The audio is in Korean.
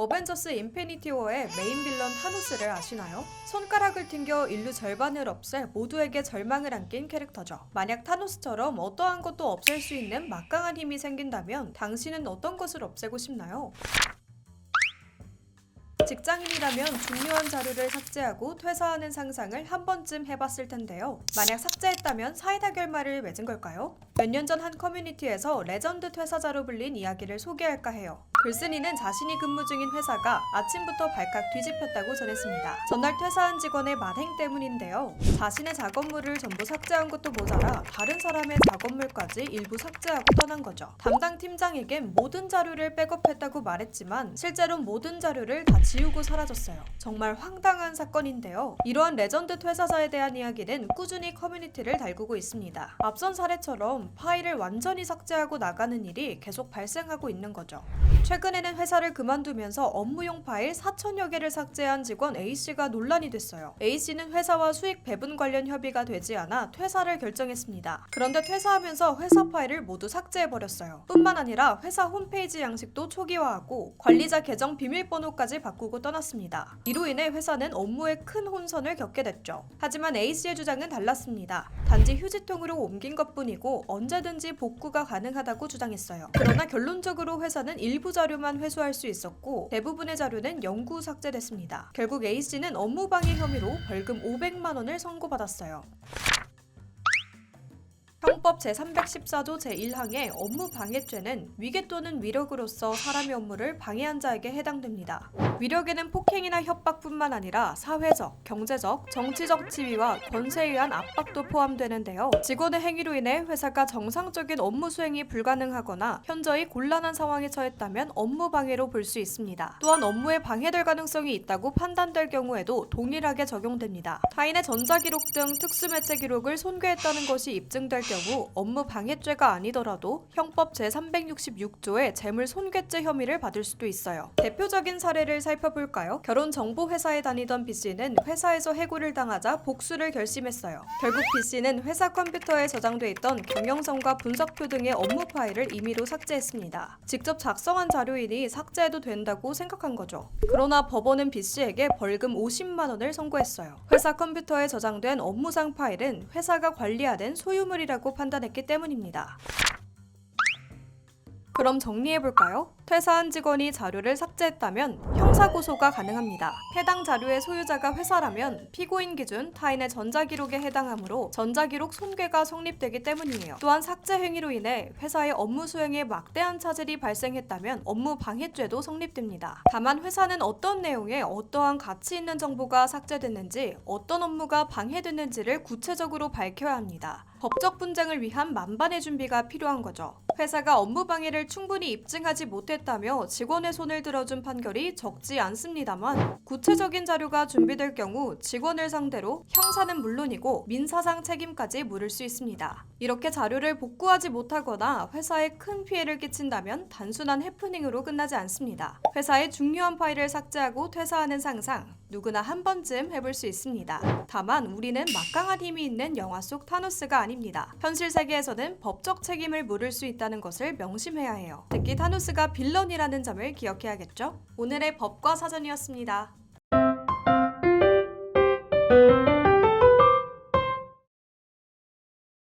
어벤져스 인피니티 워의 메인 빌런 타노스를 아시나요? 손가락을 튕겨 인류 절반을 없앨 모두에게 절망을 안긴 캐릭터죠. 만약 타노스처럼 어떠한 것도 없앨 수 있는 막강한 힘이 생긴다면 당신은 어떤 것을 없애고 싶나요? 직장인이라면 중요한 자료를 삭제하고 퇴사하는 상상을 한 번쯤 해봤을 텐데요. 만약 삭제했다면 사이다 결말을 맺은 걸까요? 몇 년 전 한 커뮤니티에서 레전드 퇴사자로 불린 이야기를 소개할까 해요. 글쓴이는 자신이 근무 중인 회사가 아침부터 발칵 뒤집혔다고 전했습니다. 전날 퇴사한 직원의 만행 때문인데요. 자신의 작업물을 전부 삭제한 것도 모자라 다른 사람의 작업물까지 일부 삭제하고 떠난 거죠. 담당 팀장에겐 모든 자료를 백업했다고 말했지만 실제로 모든 자료를 다 지우고 사라졌어요. 정말 황당한 사건인데요. 이러한 레전드 퇴사자에 대한 이야기는 꾸준히 커뮤니티를 달구고 있습니다. 앞선 사례처럼 파일을 완전히 삭제하고 나가는 일이 계속 발생하고 있는 거죠. 최근에는 회사를 그만두면서 업무용 파일 4,000여 개를 삭제한 직원 A씨가 논란이 됐어요. A씨는 회사와 수익 배분 관련 협의가 되지 않아 퇴사를 결정했습니다. 그런데 퇴사하면서 회사 파일을 모두 삭제해버렸어요. 뿐만 아니라 회사 홈페이지 양식도 초기화하고 관리자 계정 비밀번호까지 바꾸고 떠났습니다. 이로 인해 회사는 업무에 큰 혼선을 겪게 됐죠. 하지만 A씨의 주장은 달랐습니다. 단지 휴지통으로 옮긴 것뿐이고 언제든지 복구가 가능하다고 주장했어요. 그러나 결론적으로 회사는 일부 자료만 회수할 수 있었고 대부분의 자료는 영구 삭제됐습니다. 결국 A씨는 업무방해 혐의로 벌금 500만 원을 선고받았어요. 형법 제314조 제1항의 업무방해죄는 위계 또는 위력으로서 사람의 업무를 방해한 자에게 해당됩니다. 위력에는 폭행이나 협박뿐만 아니라 사회적, 경제적, 정치적 지위와 권세에 의한 압박도 포함되는데요. 직원의 행위로 인해 회사가 정상적인 업무 수행이 불가능하거나 현저히 곤란한 상황에 처했다면 업무방해로 볼 수 있습니다. 또한 업무에 방해될 가능성이 있다고 판단될 경우에도 동일하게 적용됩니다. 타인의 전자기록 등 특수매체 기록을 손괴했다는 것이 입증될 경우 업무 방해죄가 아니더라도 형법 제366조의 재물 손괴죄 혐의를 받을 수도 있어요. 대표적인 사례를 살펴볼까요? 결혼정보회사에 다니던 B씨는 회사에서 해고를 당하자 복수를 결심했어요. 결국 B씨는 회사 컴퓨터에 저장돼 있던 경영성과 분석표 등의 업무 파일을 임의로 삭제했습니다. 직접 작성한 자료이니 삭제해도 된다고 생각한 거죠. 그러나 법원은 B씨에게 벌금 50만 원을 선고했어요. 회사 컴퓨터에 저장된 업무상 파일은 회사가 관리하는 소유물이라고 판단했기 때문입니다. 그럼 정리해볼까요? 퇴사한 직원이 자료를 삭제했다면 형사고소가 가능합니다. 해당 자료의 소유자가 회사라면 피고인 기준 타인의 전자기록에 해당하므로 전자기록 손괴가 성립되기 때문이에요. 또한 삭제 행위로 인해 회사의 업무 수행에 막대한 차질이 발생했다면 업무 방해죄도 성립됩니다. 다만 회사는 어떤 내용에 어떠한 가치 있는 정보가 삭제됐는지 어떤 업무가 방해됐는지를 구체적으로 밝혀야 합니다. 법적 분쟁을 위한 만반의 준비가 필요한 거죠. 회사가 업무 방해를 충분히 입증하지 못했다며 직원의 손을 들어준 판결이 적지 않습니다만 구체적인 자료가 준비될 경우 직원을 상대로 형사는 물론이고 민사상 책임까지 물을 수 있습니다. 이렇게 자료를 복구하지 못하거나 회사에 큰 피해를 끼친다면 단순한 해프닝으로 끝나지 않습니다. 회사의 중요한 파일을 삭제하고 퇴사하는 상상 누구나 한 번쯤 해볼 수 있습니다. 다만 우리는 막강한 힘이 있는 영화 속 타노스가 아닙니다. 현실 세계에서는 법적 책임을 물을 수 있다는 것을 명심해야 해요. 특히 타노스가 빌런이라는 점을 기억해야겠죠? 오늘의 법과 사전이었습니다.